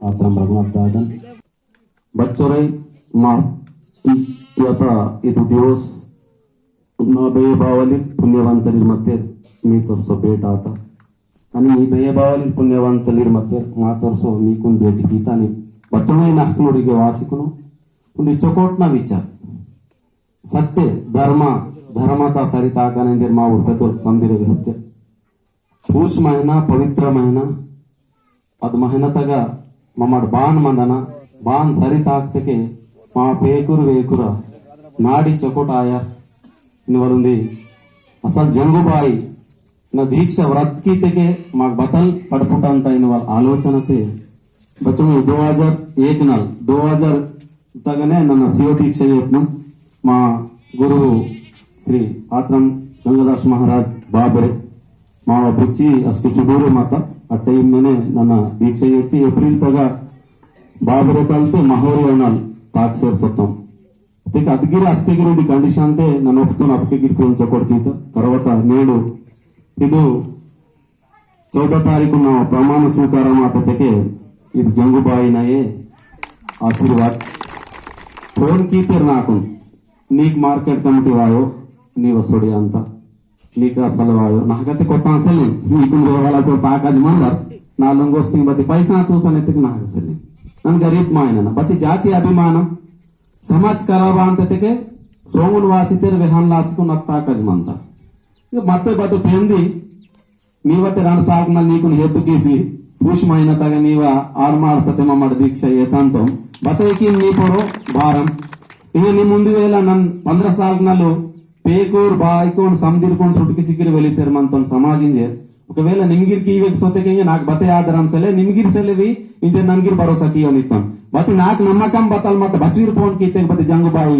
आत्रम रघुनाथ दादन बच्चोरई मा यता ಇದು ದಿವಸ ಬೇಯ ಬಾವಲಿ ಪುಣ್ಯವಂತಲಿರ್ ಮತ್ತೆ ನೀ ತೋರ್ಸೋ ಬೇಟ ಆತ आणि ಈ ಬೇಯ ಬಾವಲಿ ಪುಣ್ಯವಂತಲಿರ್ ಮತ್ತೆ ಮಾ ತೋರ್ಸೋ ನೀಕುನ್ ಬೇಟಿ ಗೀತಾನಿ ಬಚ್ಚೋರೈ ನಾಲ್ಕನೂರಿಗೆ ವಾಸಿಕನು ಒಂದು ಚೊಕೋಟ್ನ ವಿಚಾರ सत्य धर्म धर्माता सरिता कानेंदर मा उर्पेदो संदिरे होते पूष महीना पवित्र महीना अद मेहनतगा मम्मड बान मंदना बान सरिता ಆಗ್ತಕ್ಕೆ मा पेकुर वेकुर नाडी चकोट आया निवरुंदी असल जंगुबाई न दीक्षा व्रत की तेके माग बतल पडपुटा ಅಂತ इनवल आलोचनते बच्चों 2001 नल 2000 तगने ನನ್ನ शिव दीक्षा यत्न मा गुरु श्री आत्रम गंगादास महाराज बाबरे माव बुच्ची अस्के चुडूरे माता आ टाइम में ನನ್ನ दीक्षा ಹೆಚ್ಚಿ ಏಪ್ರಿಲ್ ತಗ ಬಾಬರೆ ಕಲ್ತೆ ಮಹೋರಿ ಅಣ್ಣಲ್ ತಾಕ್ ಸೇರ್ಸೋತ್ತಂ ಅದಕ್ಕೆ ಅದಗಿರಿ ಅಸ್ಕೆಗಿರಿ ಕಂಡೀಷನ್ ಅಂತೆ ನಾನು ಒಪ್ತೋನು ಅಸ್ಕೆಗಿರಿ ಪೋಂಚ ಕೊಡ್ತೀತ తర్వాత నేడు ಇದು 14 ತಾರೀಕು ನಾವು ಪ್ರಮಾಣ ಸ್ವೀಕಾರ ಮಾತಕ್ಕೆ ಇದು ಜಂಗುಬಾಯಿನಯೇ ಆಶೀರ್ವಾದ ಫೋನ್ ಕೀತಿರ್ ನಾಕು నీకు మార్కెట్ కమిటీ వాయో నీ వసోడి అంత నీకు అసలు వాయో నాకైతే కొత్త అసలు నీకు వాళ్ళ పాకాజ్ మందర్ నా లొంగోస్తింగ్ బతి పైసా తూసనెత్తికి నాకు అసలు నన్ను గరీబ్ మాయన బతి జాತಿ అభిమానం సమాజ్ కరాబా అంతಕ್ಕೆ ಸೋಮುನ್ ವಾಸಿತೇರ್ ವೆಹಾನ್ ಲಾಸಿಕು ನತ್ತಾಕಜ್ ಮಂತ ಈಗ ಮತ್ತೆ ಬದು ಪೆಂದಿ ನೀವತ್ತೆ ರನ್ ಸಾಗ್ನ ನೀಕು ಹೇತು ಕೀಸಿ ಪೂಷ್ ಮಹಿನ ತಗ ನೀವ ಆರ್ಮಾರ್ ಸತ್ಯಮ ಮಾಡ ದೀಕ್ಷಾ ಏತಂತೋ ಬತೈಕಿ ನೀ ಪಡೋ ಭಾರಂ ఇంకా నీ ముందు వేళ నన్ను 15 సార్లు పేకూర్ బాయ్కోన్ సందిర్కోన్ సుటికి సిగ్గిరి వెలిసారు మనతో సమాజించే ఒకవేళ నిమ్గిరికి ఈ వ్యక్తి సొత్తకి నాకు బతే ఆధారం సలే నిమ్గిరి సెలవి ఇంజే నన్గిరి భరోసా కియో నిత్తం బతి నాకు నమ్మకం బతల్ మత బచీర్ పోన్ కీతే బతి జంగుబాయి